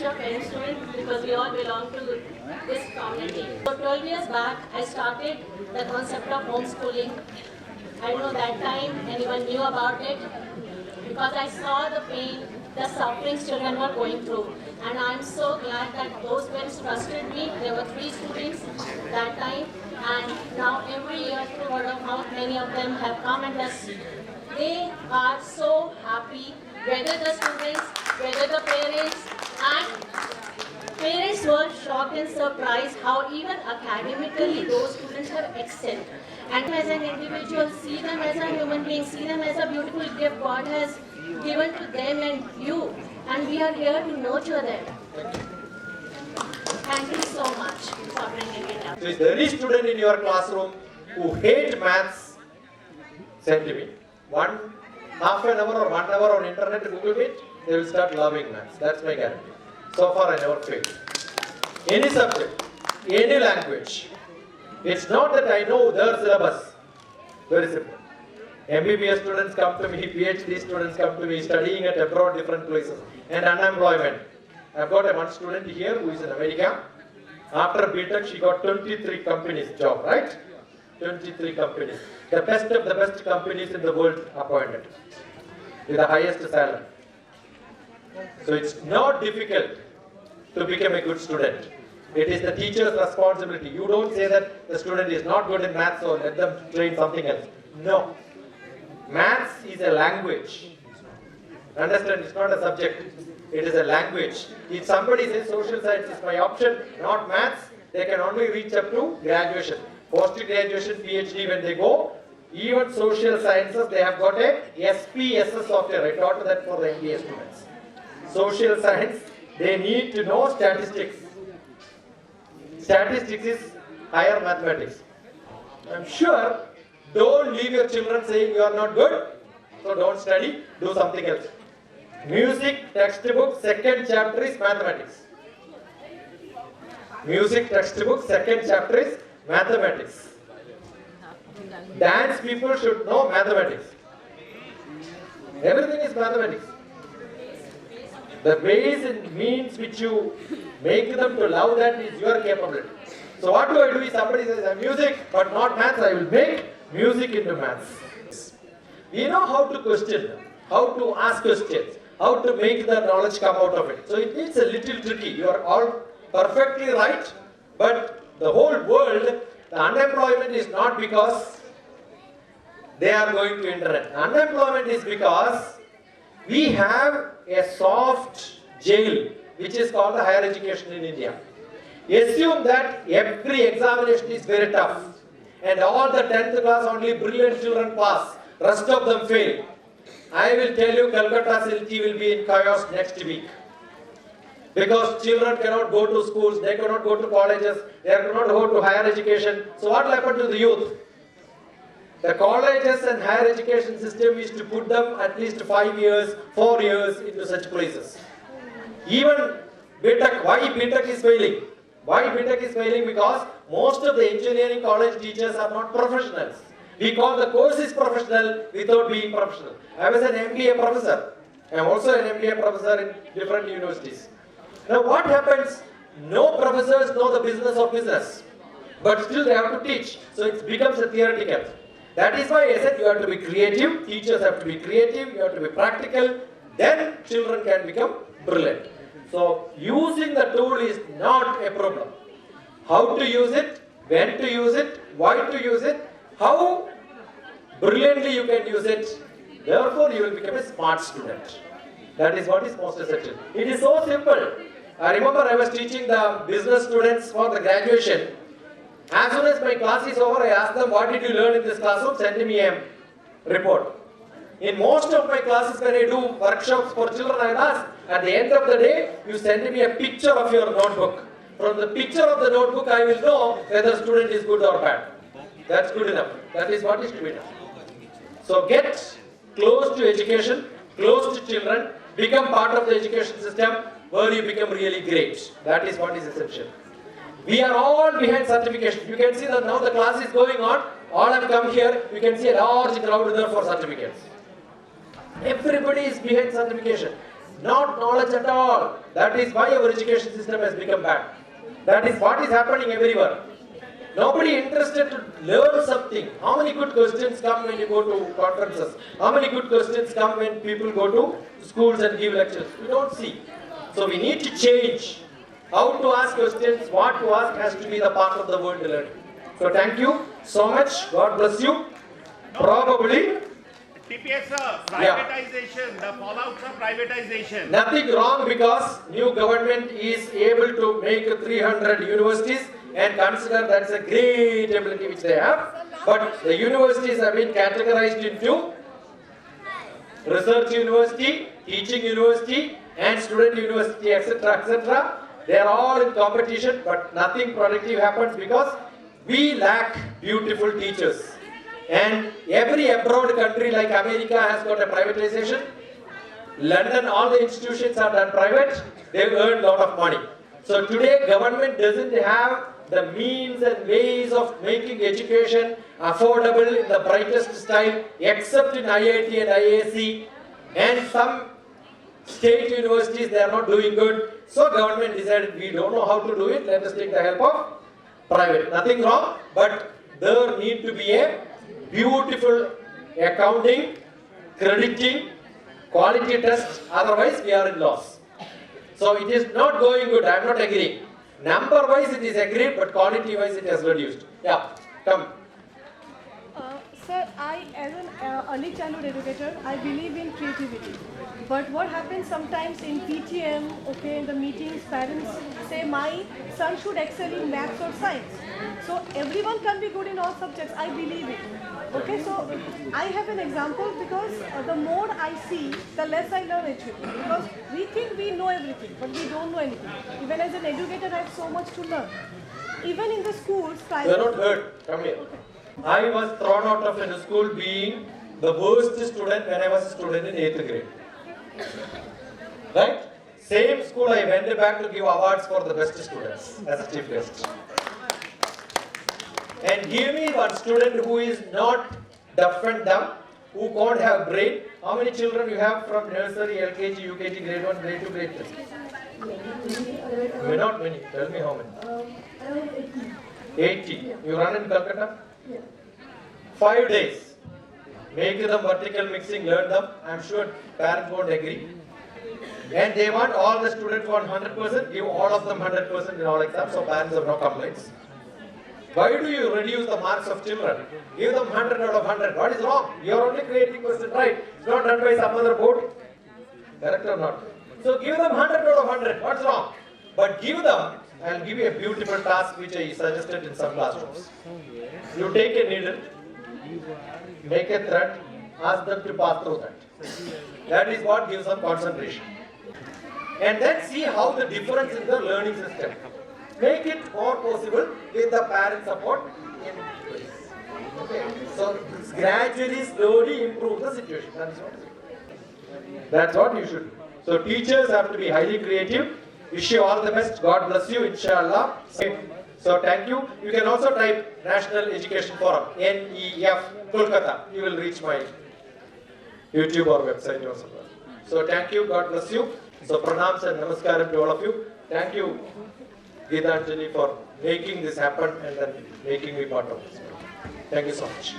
of parents students because we all belong to this community. So 12 years back, I started the concept of homeschooling. I don't know that time anyone knew about it because I saw the pain, the suffering children were going through. And I'm so glad that those parents trusted me. There were 3 students that time. And now every year through word of mouth, many of them have come and they are so happy, whether the students, whether the parents, and parents were shocked and surprised how even academically those students have excelled. And as an individual, see them as a human being, see them as a beautiful gift God has given to them and you. And we are here to nurture them. Thank you so much for bringing it up. So is there any student in your classroom who hate maths? Send to me. Half an hour or 1 hour on internet, Google it, they will start loving maths. That's my guarantee. So far I never failed. Any subject, any language. It's not that I know their syllabus. Very simple. MBBS students come to me, PhD students come to me, studying at abroad, different places. And unemployment. I've got one student here who is in America. After BTech, she got 23 companies job, right? 23 companies. The best of the best companies in the world appointed. With the highest salary. So it's not difficult to become a good student. It is the teacher's responsibility. You don't say that the student is not good in maths, so let them train something else. No. Maths is a language. Understand, it's not a subject. It is a language. If somebody says social science is my option, not maths, they can only reach up to graduation. Post-graduation, PhD when they go, even social sciences, they have got a SPSS software. I taught that for the MBA students. Social science, they need to know statistics. Statistics is higher mathematics. I'm sure, don't leave your children saying you are not good, so don't study, do something else. Music textbook, second chapter is mathematics. Music textbook, second chapter is mathematics. Dance people should know mathematics. Everything is mathematics. The ways and means which you make them to love that is your capability. So what do I do if somebody says I'm music but not maths, I will make music into maths. We know how to question them, how to ask questions, how to make the knowledge come out of it. So it is a little tricky. You are all perfectly right, but the whole world, the unemployment is not because they are going to internet. Unemployment is because we have a soft jail which is called the higher education in India. Assume that every examination is very tough and all the 10th class only brilliant children pass, rest of them fail. I will tell you Calcutta city will be in chaos next week. Because children cannot go to schools, they cannot go to colleges, they cannot go to higher education. So what will happen to the youth? The colleges and higher education system is to put them at least 5 years, 4 years into such places. Even BTech, why BTech is failing? Why BTech is failing? Because most of the engineering college teachers are not professionals. We call the course is professional without being professional. I was an MBA professor. I am also an MBA professor in different universities. Now what happens? No professors know the business of business. But still they have to teach. So it becomes a theoretical. That is why I said you have to be creative, teachers have to be creative, you have to be practical, then children can become brilliant. So using the tool is not a problem. How to use it, when to use it, why to use it, how brilliantly you can use it, therefore you will become a smart student. That is what is most essential. It is so simple. I remember I was teaching the business students for the graduation. As soon as my class is over, I ask them, what did you learn in this classroom? Send me a report. In most of my classes, when I do workshops for children, I ask, at the end of the day, you send me a picture of your notebook. From the picture of the notebook, I will know whether student is good or bad. That's good enough. That is what is to be done. So get close to education, close to children, become part of the education system where you become really great. That is what is essential. We are all behind certification. You can see that now the class is going on. All have come here. You can see a large crowd there for certificates. Everybody is behind certification. Not knowledge at all. That is why our education system has become bad. That is what is happening everywhere. Nobody interested to learn something. How many good questions come when you go to conferences? How many good questions come when people go to schools and give lectures? We don't see. So we need to change. How to ask questions, what to ask has to be the part of the world learning. So thank you so much. God bless you. Probably TPS privatization, the fallouts of privatization. nothing wrong because new government is able to make 300 universities and consider that's a great ability which they have. But the universities have been categorized into research university, teaching university and student university, etc., etc. They are all in competition, but nothing productive happens because we lack beautiful teachers. And every abroad country like America has got a privatization. London, all the institutions are done private. They earn a lot of money. So today government doesn't have the means and ways of making education affordable in the brightest style, except in IIT and IAC and some state universities. They are not doing good. So government decided we don't know how to do it. Let us take the help of private. Nothing wrong, but there need to be a beautiful accounting, crediting, quality test, otherwise we are in loss. So it is not going good, I am not agreeing. Number wise it is agreed, but quality wise it has reduced. Yeah, come. Sir, as an early childhood educator, I believe in creativity. But what happens sometimes in PTM, okay, in the meetings, parents say my son should excel in maths or science. So everyone can be good in all subjects, I believe it. Okay, so I have an example because the more I see, the less I learn actually. Because we think we know everything, but we don't know anything. Even as an educator, I have so much to learn. Even in the schools, You are not hurt, come here. I was thrown out of a school being the worst student when I was a student in 8th grade. Right? Same school I went back to give awards for the best students as a chief guest. And give me one student who is not deaf and dumb, who can't have brain. How many children you have from nursery, LKG, UKG, grade 1, grade 2, grade 3? Not many. Tell me how many. 80. You run in Calcutta? 5 days. Make them vertical mixing, learn them. I am sure parents won't agree. And they want all the students want 100%, give all of them 100% in all exams, so parents have no complaints. Why do you reduce the marks of children? Give them 100 out of 100. What is wrong? You are only creating question right. It's not done by some other board. Correct or not? So give them 100 out of 100. What's wrong? But give them, I'll give you a beautiful task which I suggested in some classrooms. You take a needle, make a thread, ask them to pass through that. That is what gives them concentration. And then see how the difference in the learning system. Make it more possible with the parent support in place. Okay. So gradually, slowly improve the situation. That's what you should do. So teachers have to be highly creative. Wish you all the best. God bless you, inshallah. So thank you. You can also type National Education Forum, NEF, Kolkata. You will reach my YouTube or website or somewhere. So thank you. God bless you. So pranams and namaskaram to all of you. Thank you, Geetanjali, for making this happen and then making me part of this. Thank you so much.